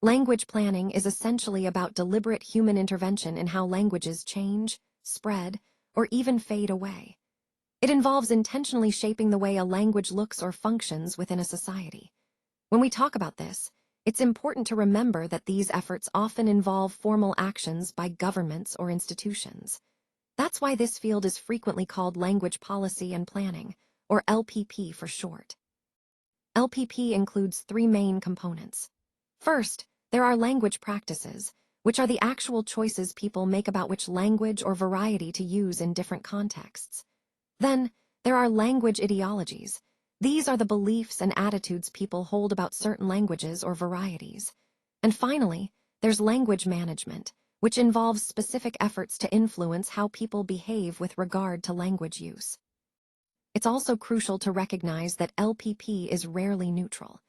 Language planning is essentially about deliberate human intervention in how languages change, spread, or even fade away. It involves intentionally shaping the way a language looks or functions within a society. When we talk about this, it's important to remember that these efforts often involve formal actions by governments or institutions. That's why this field is frequently called language policy and planning, or LPP for short. LPP includes three main components. First, there are language practices, which are the actual choices people make about which language or variety to use in different contexts. Then, there are language ideologies. These are the beliefs and attitudes people hold about certain languages or varieties. And finally, there's language management, which involves specific efforts to influence how people behave with regard to language use. It's also crucial to recognize that LPP is rarely neutral.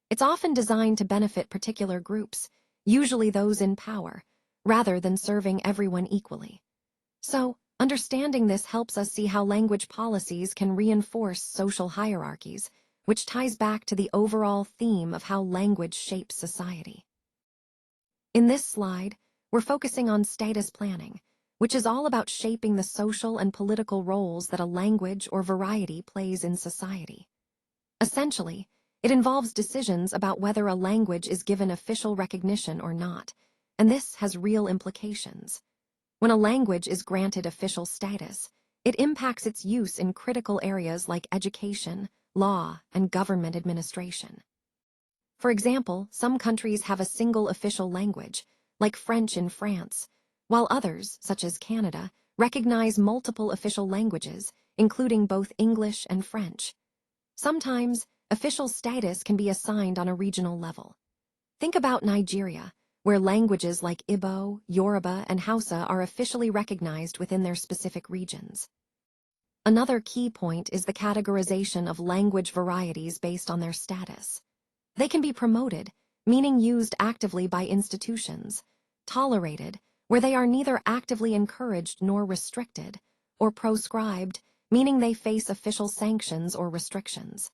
It's often designed to benefit particular groups, usually those in power, rather than serving everyone equally. So, understanding this helps us see how language policies can reinforce social hierarchies, which ties back to the overall theme of how language shapes society. In this slide, we're focusing on status planning, which is all about shaping the social and political roles that a language or variety plays in society. Essentially, it involves decisions about whether a language is given official recognition or not, and this has real implications. When a language is granted official status, it impacts its use in critical areas like education, law, and government administration. For example, some countries have a single official language, like French in France, while others, such as Canada, recognize multiple official languages, including both English and French. Sometimes, official status can be assigned on a regional level. Think about Nigeria, where languages like Igbo, Yoruba, and Hausa are officially recognized within their specific regions. Another key point is the categorization of language varieties based on their status. They can be promoted, meaning used actively by institutions, tolerated, where they are neither actively encouraged nor restricted, or proscribed, meaning they face official sanctions or restrictions.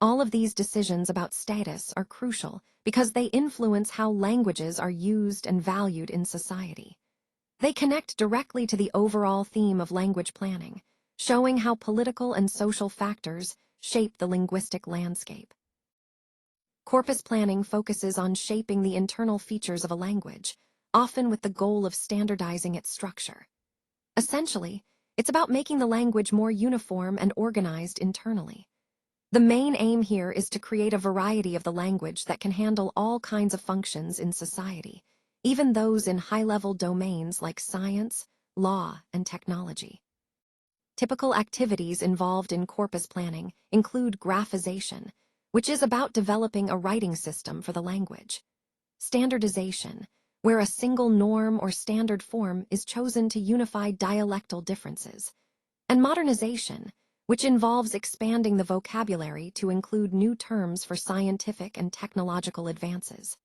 All of these decisions about status are crucial because they influence how languages are used and valued in society. They connect directly to the overall theme of language planning, showing how political and social factors shape the linguistic landscape. Corpus planning focuses on shaping the internal features of a language, often with the goal of standardizing its structure. Essentially, it's about making the language more uniform and organized internally. The main aim here is to create a variety of the language that can handle all kinds of functions in society, even those in high-level domains like science, law, and technology. Typical activities involved in corpus planning include graphization, which is about developing a writing system for the language; standardization, where a single norm or standard form is chosen to unify dialectal differences; and modernization, which involves expanding the vocabulary to include new terms for scientific and technological advances.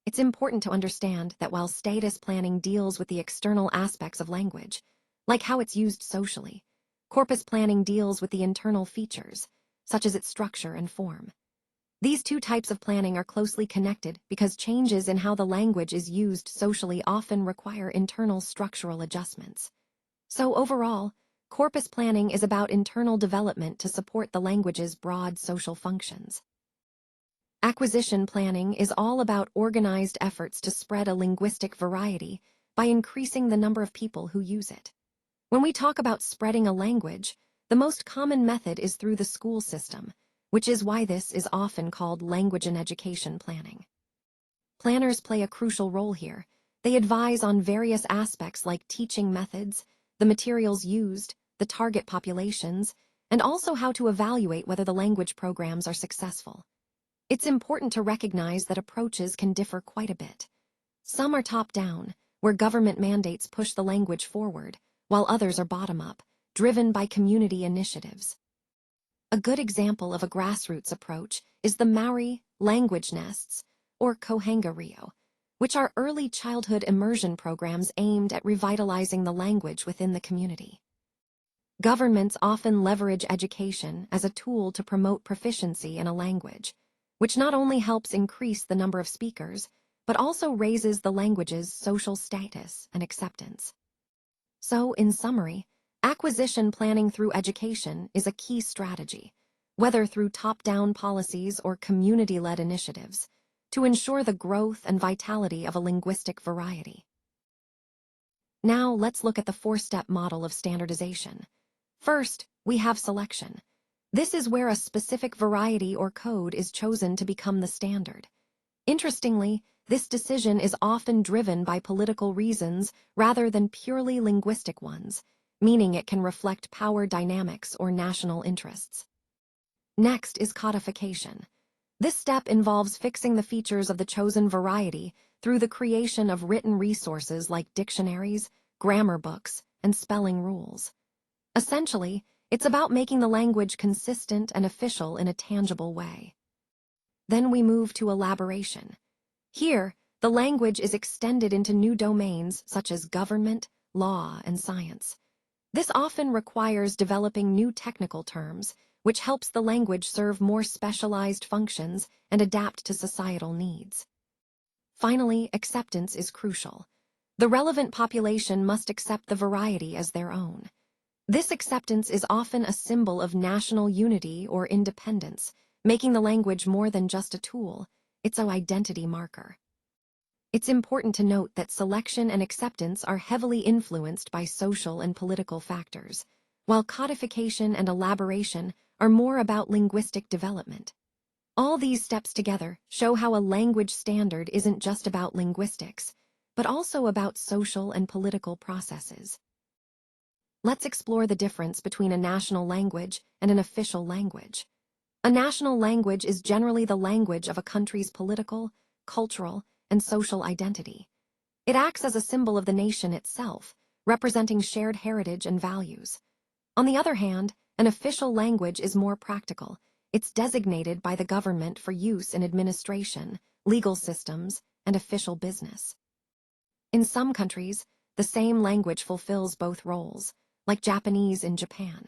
It's important to understand that while status planning deals with the external aspects of language, like how it's used socially, corpus planning deals with the internal features, such as its structure and form. These two types of planning are closely connected because changes in how the language is used socially often require internal structural adjustments. So overall, corpus planning is about internal development to support the language's broad social functions. Acquisition planning is all about organized efforts to spread a linguistic variety by increasing the number of people who use it. When we talk about spreading a language, the most common method is through the school system, which is why this is often called language and education planning. Planners play a crucial role here. They advise on various aspects like teaching methods, the materials used, the target populations, and also how to evaluate whether the language programs are successful. It's important to recognize that approaches can differ quite a bit. Some are top-down, where government mandates push the language forward, while others are bottom-up, driven by community initiatives. A good example of a grassroots approach is the Maori language nests, or Kohanga Rio, which are early childhood immersion programs aimed at revitalizing the language within the community. Governments often leverage education as a tool to promote proficiency in a language, which not only helps increase the number of speakers, but also raises the language's social status and acceptance. So, in summary, acquisition planning through education is a key strategy, whether through top-down policies or community-led initiatives, to ensure the growth and vitality of a linguistic variety. Now, let's look at the four-step model of standardization. First, we have selection. This is where a specific variety or code is chosen to become the standard. Interestingly, this decision is often driven by political reasons rather than purely linguistic ones, meaning it can reflect power dynamics or national interests. Next is codification. This step involves fixing the features of the chosen variety through the creation of written resources like dictionaries, grammar books, and spelling rules. Essentially, it's about making the language consistent and official in a tangible way. Then we move to elaboration. Here, the language is extended into new domains such as government, law, and science. This often requires developing new technical terms, which helps the language serve more specialized functions and adapt to societal needs. Finally, acceptance is crucial. The relevant population must accept the variety as their own. This acceptance is often a symbol of national unity or independence, making the language more than just a tool. It's an identity marker. It's important to note that selection and acceptance are heavily influenced by social and political factors, while codification and elaboration are more about linguistic development. All these steps together show how a language standard isn't just about linguistics, but also about social and political processes. Let's explore the difference between a national language and an official language. A national language is generally the language of a country's political, cultural, and social identity. It acts as a symbol of the nation itself, representing shared heritage and values. On the other hand, an official language is more practical. It's designated by the government for use in administration, legal systems, and official business. In some countries, the same language fulfills both roles, like Japanese in Japan.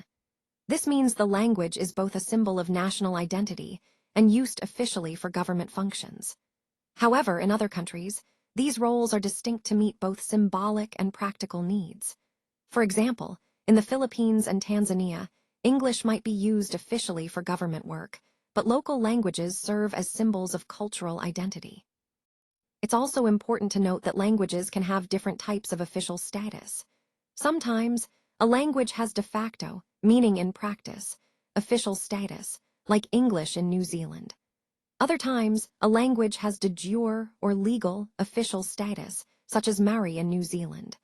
This means the language is both a symbol of national identity and used officially for government functions. However, in other countries, these roles are distinct to meet both symbolic and practical needs. For example, in the Philippines and Tanzania, English might be used officially for government work, but local languages serve as symbols of cultural identity. It's also important to note that languages can have different types of official status. Sometimes, a language has de facto, meaning in practice, official status, like English in New Zealand. Other times, a language has de jure or legal, official status, such as Maori in New Zealand.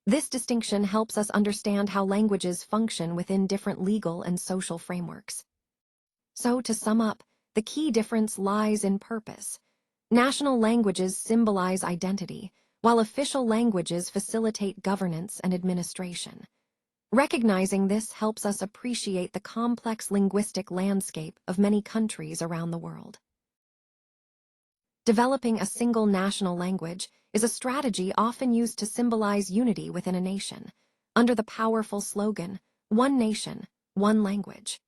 This distinction helps us understand how languages function within different legal and social frameworks. So, to sum up, the key difference lies in purpose. National languages symbolize identity, while official languages facilitate governance and administration. Recognizing this helps us appreciate the complex linguistic landscape of many countries around the world. Developing a single national language is a strategy often used to symbolize unity within a nation, under the powerful slogan, "One nation, one language."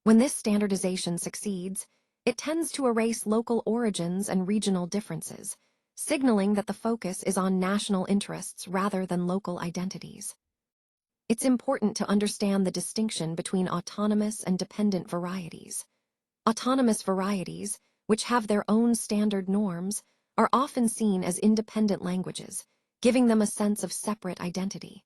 When this standardization succeeds, it tends to erase local origins and regional differences, signaling that the focus is on national interests rather than local identities. It's important to understand the distinction between autonomous and dependent varieties. Autonomous varieties, which have their own standard norms, are often seen as independent languages, giving them a sense of separate identity.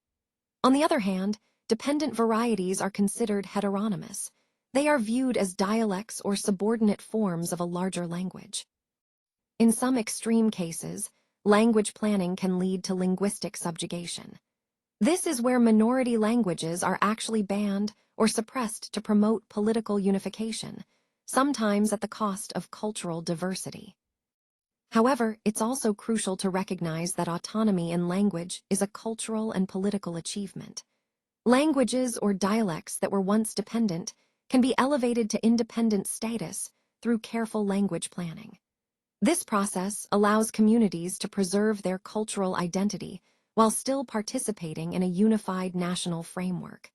On the other hand, dependent varieties are considered heteronymous. They are viewed as dialects or subordinate forms of a larger language. In some extreme cases, language planning can lead to linguistic subjugation. This is where minority languages are actually banned or suppressed to promote political unification, sometimes at the cost of cultural diversity. However, it's also crucial to recognize that autonomy in language is a cultural and political achievement. Languages or dialects that were once dependent can be elevated to independent status through careful language planning. This process allows communities to preserve their cultural identity while still participating in a unified national framework.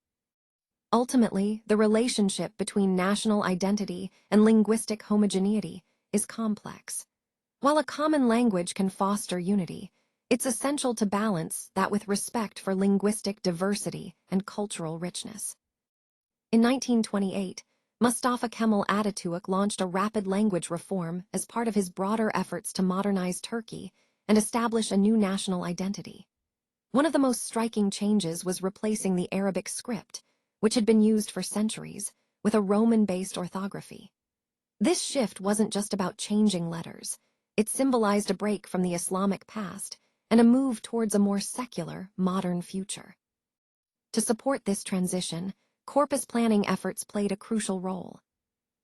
Ultimately, the relationship between national identity and linguistic homogeneity is complex. While a common language can foster unity, it's essential to balance that with respect for linguistic diversity and cultural richness. In 1928, Mustafa Kemal Atatürk launched a rapid language reform as part of his broader efforts to modernize Turkey and establish a new national identity. One of the most striking changes was replacing the Arabic script, which had been used for centuries, with a Roman-based orthography. This shift wasn't just about changing letters. It symbolized a break from the Islamic past and a move towards a more secular, modern future. To support this transition, Corpus Planning efforts played a crucial role.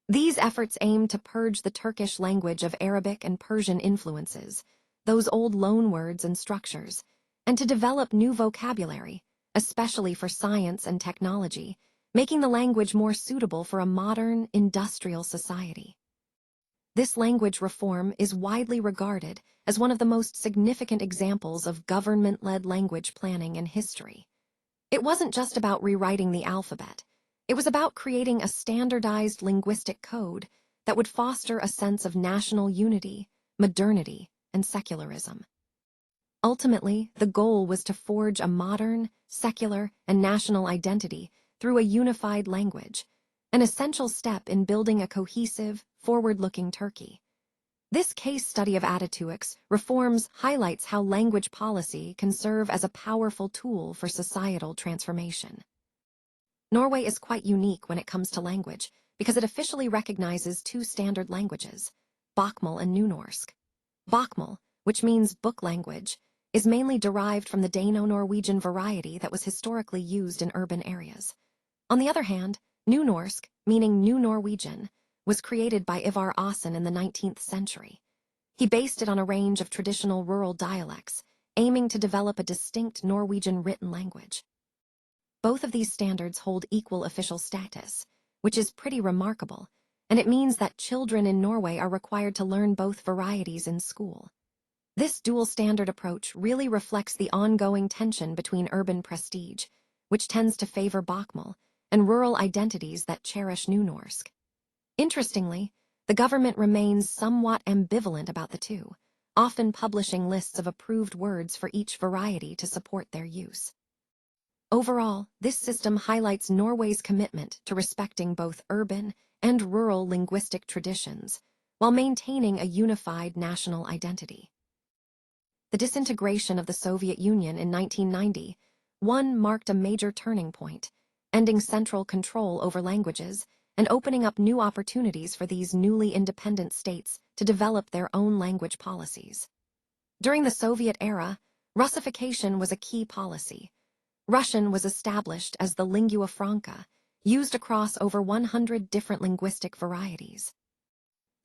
These efforts aimed to purge the Turkish language of Arabic and Persian influences, those old loanwords and structures, and to develop new vocabulary, especially for science and technology, making the language more suitable for a modern, industrial society. This language reform is widely regarded as one of the most significant examples of government-led language planning in history. It wasn't just about rewriting the alphabet. It was about creating a standardized linguistic code that would foster a sense of national unity, modernity, and secularism. Ultimately, the goal was to forge a modern, secular, and national identity through a unified language, an essential step in building a cohesive, forward-looking Turkey. This case study of Atatürk's reforms highlights how language policy can serve as a powerful tool for societal transformation. Norway is quite unique when it comes to language because it officially recognizes two standard languages, Bokmål and Nynorsk. Bokmål, which means book language, is mainly derived from the Dano-Norwegian variety that was historically used in urban areas. On the other hand, Nynorsk, meaning New Norwegian, was created by Ivar Aasen in the 19th century. He based it on a range of traditional rural dialects, aiming to develop a distinct Norwegian written language. Both of these standards hold equal official status, which is pretty remarkable, and it means that children in Norway are required to learn both varieties in school. This dual-standard approach really reflects the ongoing tension between urban prestige, which tends to favor Bokmål, and rural identities that cherish Nynorsk. Interestingly, the government remains somewhat ambivalent about the two, often publishing lists of approved words for each variety to support their use. Overall, this system highlights Norway's commitment to respecting both urban and rural linguistic traditions, while maintaining a unified national identity. The disintegration of the Soviet Union in 1990 marked a major turning point, ending central control over languages and opening up new opportunities for these newly independent states to develop their own language policies. During the Soviet era, Russification was a key policy. Russian was established as the lingua franca, used across over 100 different linguistic varieties.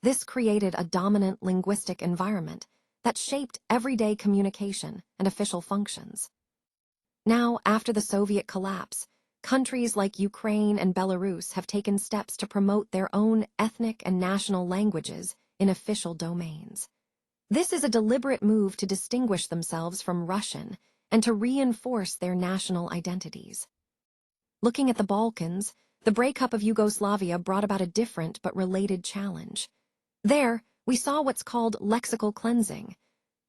This created a dominant linguistic environment that shaped everyday communication and official functions. Now, after the Soviet collapse, countries like Ukraine and Belarus have taken steps to promote their own ethnic and national languages in official domains. This is a deliberate move to distinguish themselves from Russian and to reinforce their national identities. Looking at the Balkans, the breakup of Yugoslavia brought about a different but related challenge. There, we saw what's called lexical cleansing,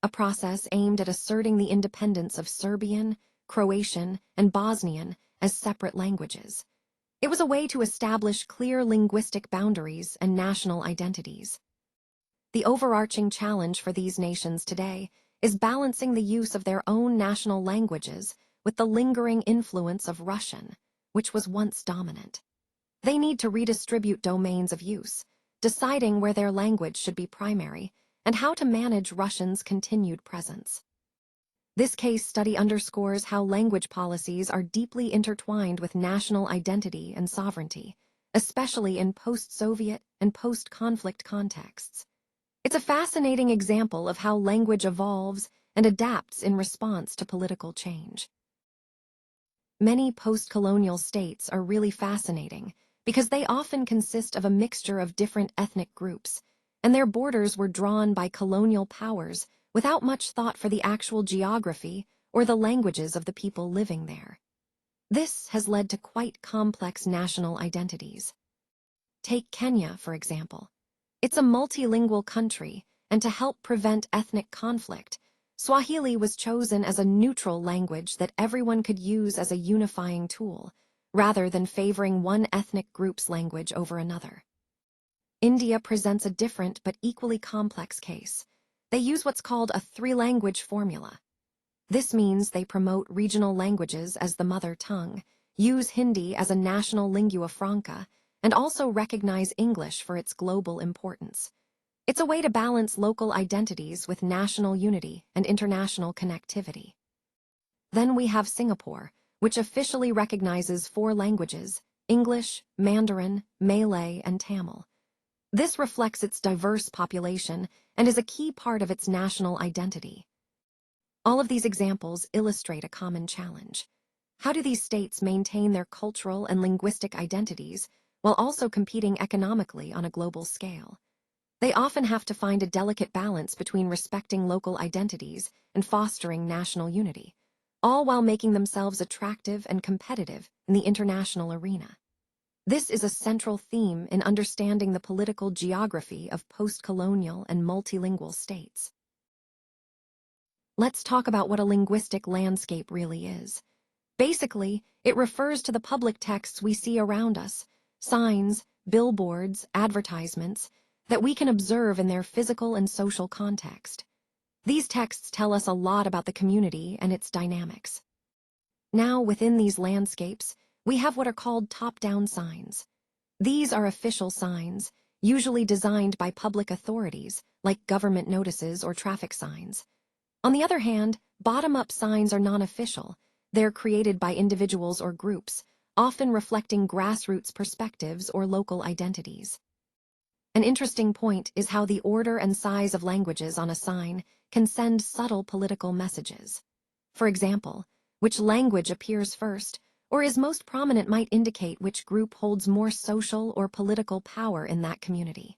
a process aimed at asserting the independence of Serbian, Croatian, and Bosnian as separate languages. It was a way to establish clear linguistic boundaries and national identities. The overarching challenge for these nations today is balancing the use of their own national languages with the lingering influence of Russian, which was once dominant. They need to redistribute domains of use, deciding where their language should be primary and how to manage Russian's continued presence. This case study underscores how language policies are deeply intertwined with national identity and sovereignty, especially in post-Soviet and post-conflict contexts. It's a fascinating example of how language evolves and adapts in response to political change. Many post-colonial states are really fascinating because they often consist of a mixture of different ethnic groups, and their borders were drawn by colonial powers without much thought for the actual geography or the languages of the people living there. This has led to quite complex national identities. Take Kenya, for example. It's a multilingual country, and to help prevent ethnic conflict, Swahili was chosen as a neutral language that everyone could use as a unifying tool, rather than favoring one ethnic group's language over another. India presents a different but equally complex case. They use what's called a three-language formula. This means they promote regional languages as the mother tongue, use Hindi as a national lingua franca, and also recognize English for its global importance. It's a way to balance local identities with national unity and international connectivity. Then we have Singapore, which officially recognizes 4 languages: English, Mandarin, Malay, and Tamil. This reflects its diverse population and is a key part of its national identity. All of these examples illustrate a common challenge. How do these states maintain their cultural and linguistic identities while also competing economically on a global scale? They often have to find a delicate balance between respecting local identities and fostering national unity, all while making themselves attractive and competitive in the international arena. This is a central theme in understanding the political geography of post-colonial and multilingual states. Let's talk about what a linguistic landscape really is. Basically, it refers to the public texts we see around us, signs, billboards, advertisements, that we can observe in their physical and social context. These texts tell us a lot about the community and its dynamics. Now, within these landscapes, we have what are called top-down signs. These are official signs, usually designed by public authorities, like government notices or traffic signs. On the other hand, bottom-up signs are non-official. They're created by individuals or groups, often reflecting grassroots perspectives or local identities. An interesting point is how the order and size of languages on a sign can send subtle political messages. For example, which language appears first or is most prominent might indicate which group holds more social or political power in that community.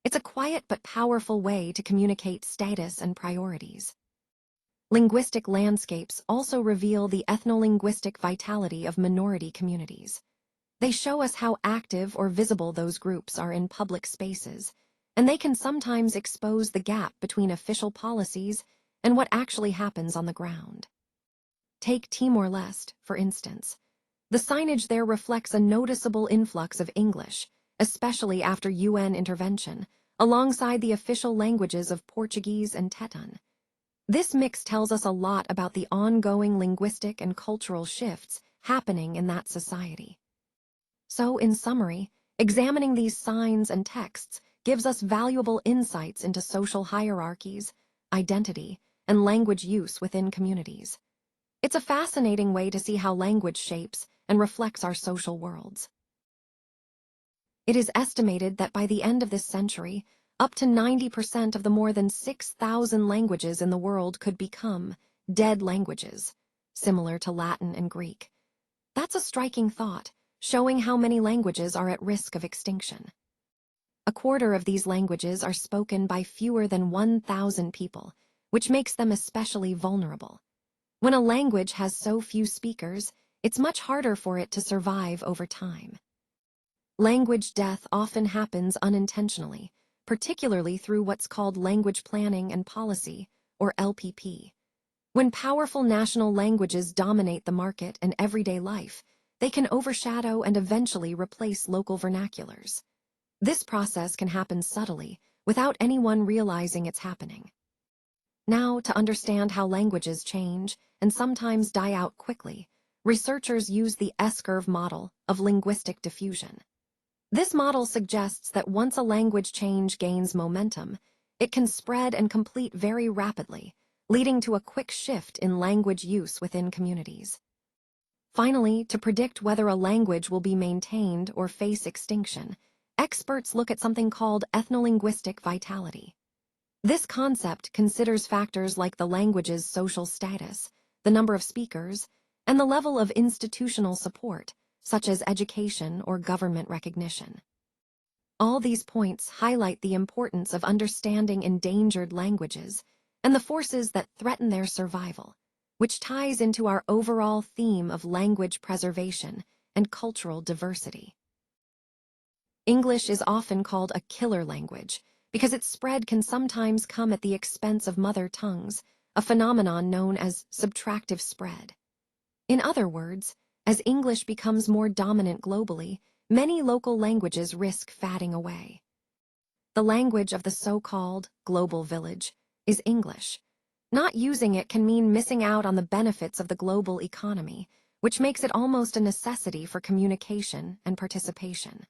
It's a quiet but powerful way to communicate status and priorities. Linguistic landscapes also reveal the ethnolinguistic vitality of minority communities. They show us how active or visible those groups are in public spaces, and they can sometimes expose the gap between official policies and what actually happens on the ground. Take Timor-Leste, for instance. The signage there reflects a noticeable influx of English, especially after UN intervention, alongside the official languages of Portuguese and Teton. This mix tells us a lot about the ongoing linguistic and cultural shifts happening in that society. So, in summary, examining these signs and texts gives us valuable insights into social hierarchies, identity, and language use within communities. It's a fascinating way to see how language shapes and reflects our social worlds. It is estimated that by the end of this century, up to 90% of the more than 6,000 languages in the world could become dead languages, similar to Latin and Greek. That's a striking thought, showing how many languages are at risk of extinction. A quarter of these languages are spoken by fewer than 1,000 people, which makes them especially vulnerable. When a language has so few speakers, it's much harder for it to survive over time. Language death often happens unintentionally, particularly through what's called language planning and policy, or LPP. When powerful national languages dominate the market and everyday life, they can overshadow and eventually replace local vernaculars. This process can happen subtly, without anyone realizing it's happening. Now, to understand how languages change and sometimes die out quickly, researchers use the S-curve model of linguistic diffusion. This model suggests that once a language change gains momentum, it can spread and complete very rapidly, leading to a quick shift in language use within communities. Finally, to predict whether a language will be maintained or face extinction, experts look at something called ethnolinguistic vitality. This concept considers factors like the language's social status, the number of speakers, and the level of institutional support, such as education or government recognition. All these points highlight the importance of understanding endangered languages and the forces that threaten their survival, which ties into our overall theme of language preservation and cultural diversity. English is often called a killer language because its spread can sometimes come at the expense of mother tongues, a phenomenon known as subtractive spread. In other words, as English becomes more dominant globally, many local languages risk fading away. The language of the so-called global village is English. Not using it can mean missing out on the benefits of the global economy, which makes it almost a necessity for communication and participation.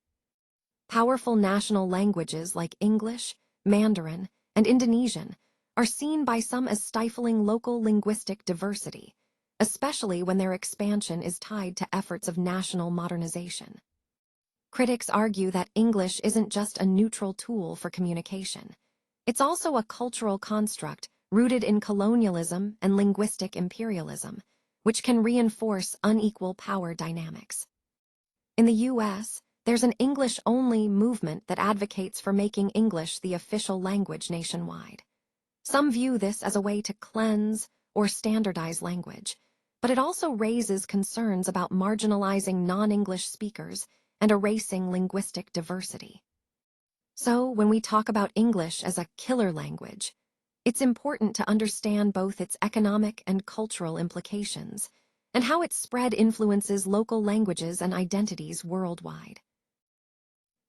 Powerful national languages like English, Mandarin, and Indonesian are seen by some as stifling local linguistic diversity, especially when their expansion is tied to efforts of national modernization. Critics argue that English isn't just a neutral tool for communication. It's also a cultural construct rooted in colonialism and linguistic imperialism, which can reinforce unequal power dynamics. In the U.S., there's an English-only movement that advocates for making English the official language nationwide. Some view this as a way to cleanse or standardize language, but it also raises concerns about marginalizing non-English speakers and erasing linguistic diversity. So, when we talk about English as a killer language, it's important to understand both its economic and cultural implications, and how its spread influences local languages and identities worldwide.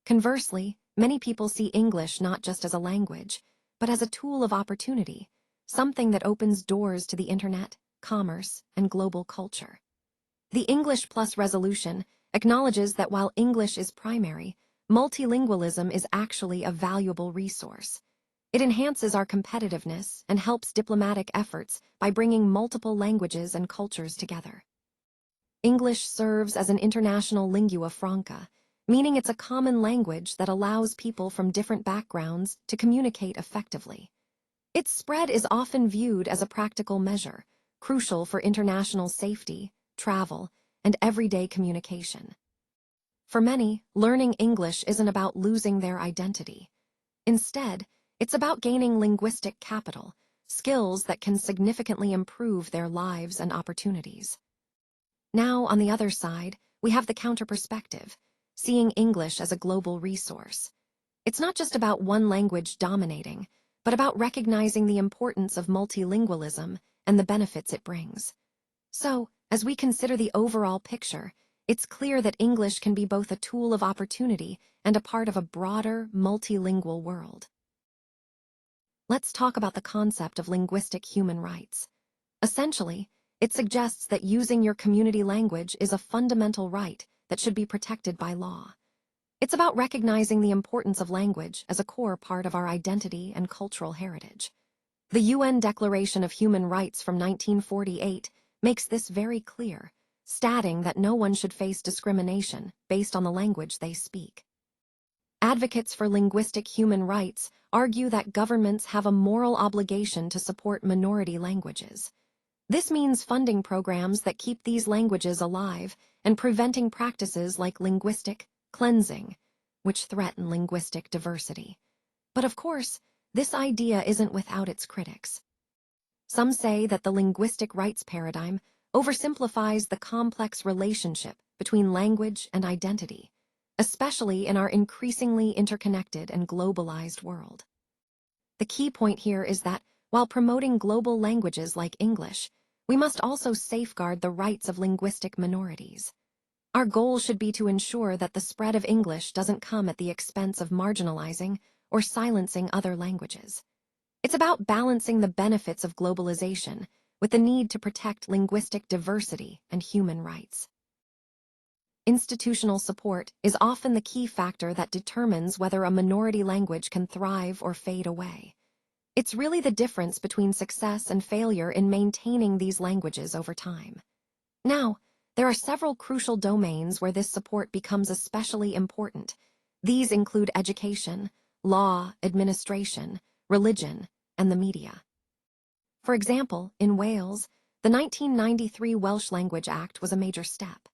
Conversely, many people see English not just as a language, but as a tool of opportunity, something that opens doors to the internet, commerce, and global culture. The English Plus resolution acknowledges that while English is primary, multilingualism is actually a valuable resource. It enhances our competitiveness and helps diplomatic efforts by bringing multiple languages and cultures together. English serves as an international lingua franca, meaning it's a common language that allows people from different backgrounds to communicate effectively. Its spread is often viewed as a practical measure, crucial for international safety, travel, and everyday communication. For many, learning English isn't about losing their identity. Instead, it's about gaining linguistic capital, skills that can significantly improve their lives and opportunities. Now, on the other side, we have the counter-perspective, seeing English as a global resource. It's not just about one language dominating, but about recognizing the importance of multilingualism and the benefits it brings. So, as we consider the overall picture, it's clear that English can be both a tool of opportunity and a part of a broader, multilingual world. Let's talk about the concept of linguistic human rights. Essentially, it suggests that using your community language is a fundamental right that should be protected by law. It's about recognizing the importance of language as a core part of our identity and cultural heritage. The UN Declaration of Human Rights from 1948 makes this very clear, stating that no one should face discrimination based on the language they speak. Advocates for linguistic human rights argue that governments have a moral obligation to support minority languages. This means funding programs that keep these languages alive and preventing practices like linguistic cleansing, which threaten linguistic diversity. But of course, this idea isn't without its critics. Some say that the linguistic rights paradigm oversimplifies the complex relationship between language and identity, especially in our increasingly interconnected and globalized world. The key point here is that, while promoting global languages like English, we must also safeguard the rights of linguistic minorities. Our goal should be to ensure that the spread of English doesn't come at the expense of marginalizing or silencing other languages. It's about balancing the benefits of globalization with the need to protect linguistic diversity and human rights. Institutional support is often the key factor that determines whether a minority language can thrive or fade away. It's really the difference between success and failure in maintaining these languages over time. Now, there are several crucial domains where this support becomes especially important. These include education, law, administration, religion, and the media. For example, in Wales, the 1993 Welsh Language Act was a major step.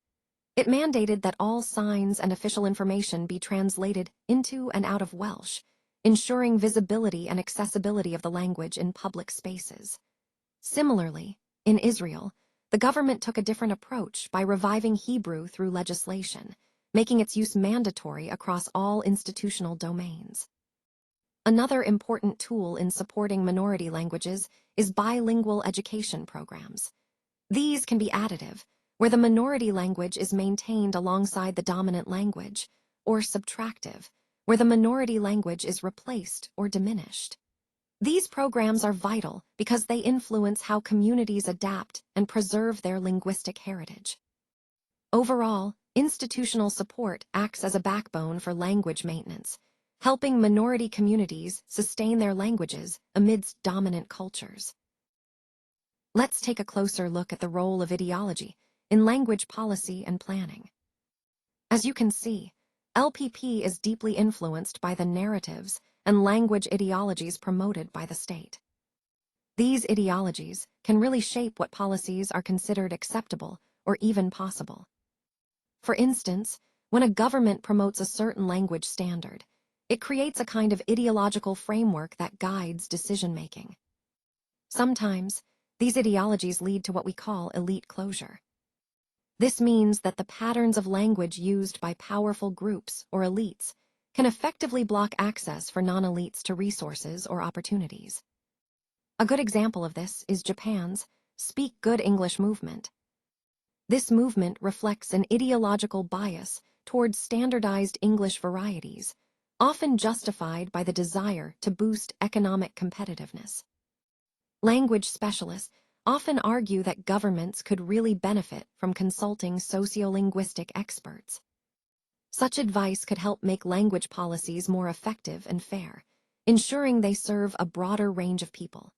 It mandated that all signs and official information be translated into and out of Welsh, ensuring visibility and accessibility of the language in public spaces. Similarly, in Israel, the government took a different approach by reviving Hebrew through legislation, making its use mandatory across all institutional domains. Another important tool in supporting minority languages is bilingual education programs. These can be additive, where the minority language is maintained alongside the dominant language, or subtractive, where the minority language is replaced or diminished. These programs are vital because they influence how communities adapt and preserve their linguistic heritage. Overall, institutional support acts as a backbone for language maintenance, helping minority communities sustain their languages amidst dominant cultures. Let's take a closer look at the role of ideology in language policy and planning. As you can see, LPP is deeply influenced by the narratives and language ideologies promoted by the state. These ideologies can really shape what policies are considered acceptable or even possible. For instance, when a government promotes a certain language standard, it creates a kind of ideological framework that guides decision-making. Sometimes, these ideologies lead to what we call elite closure. This means that the patterns of language used by powerful groups or elites can effectively block access for non-elites to resources or opportunities. A good example of this is Japan's Speak Good English movement. This movement reflects an ideological bias towards standardized English varieties, often justified by the desire to boost economic competitiveness. Language specialists often argue that governments could really benefit from consulting sociolinguistic experts. Such advice could help make language policies more effective and fair, ensuring they serve a broader range of people.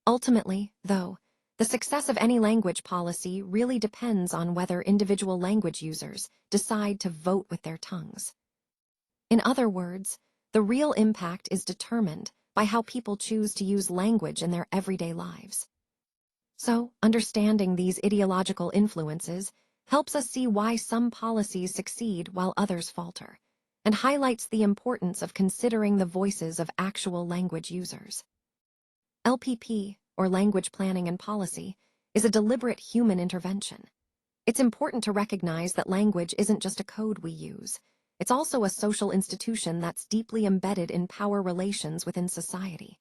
Ultimately, though, the success of any language policy really depends on whether individual language users decide to vote with their tongues. In other words, the real impact is determined by how people choose to use language in their everyday lives. So, understanding these ideological influences helps us see why some policies succeed while others falter, and highlights the importance of considering the voices of actual language users. LPP, or language planning and policy, is a deliberate human intervention. It's important to recognize that language isn't just a code we use. It's also a social institution that's deeply embedded in power relations within society.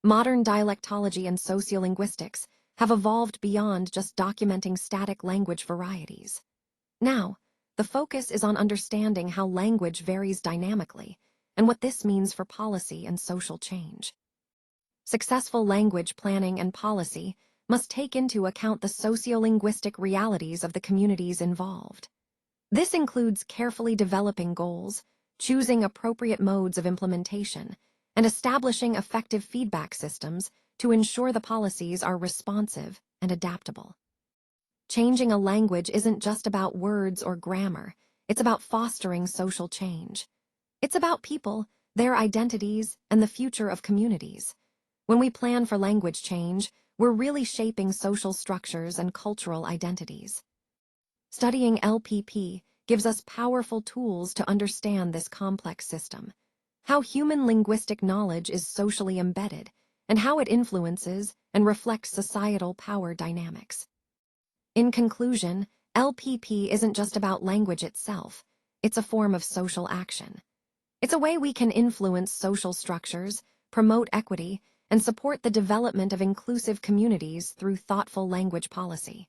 Modern dialectology and sociolinguistics have evolved beyond just documenting static language varieties. Now, the focus is on understanding how language varies dynamically and what this means for policy and social change. Successful language planning and policy must take into account the sociolinguistic realities of the communities involved. This includes carefully developing goals, choosing appropriate modes of implementation, and establishing effective feedback systems to ensure the policies are responsive and adaptable. Changing a language isn't just about words or grammar, it's about fostering social change. It's about people, their identities, and the future of communities. When we plan for language change, we're really shaping social structures and cultural identities. Studying LPP gives us powerful tools to understand this complex system, how human linguistic knowledge is socially embedded, and how it influences and reflects societal power dynamics. In conclusion, LPP isn't just about language itself, it's a form of social action. It's a way we can influence social structures, promote equity, and support the development of inclusive communities through thoughtful language policy.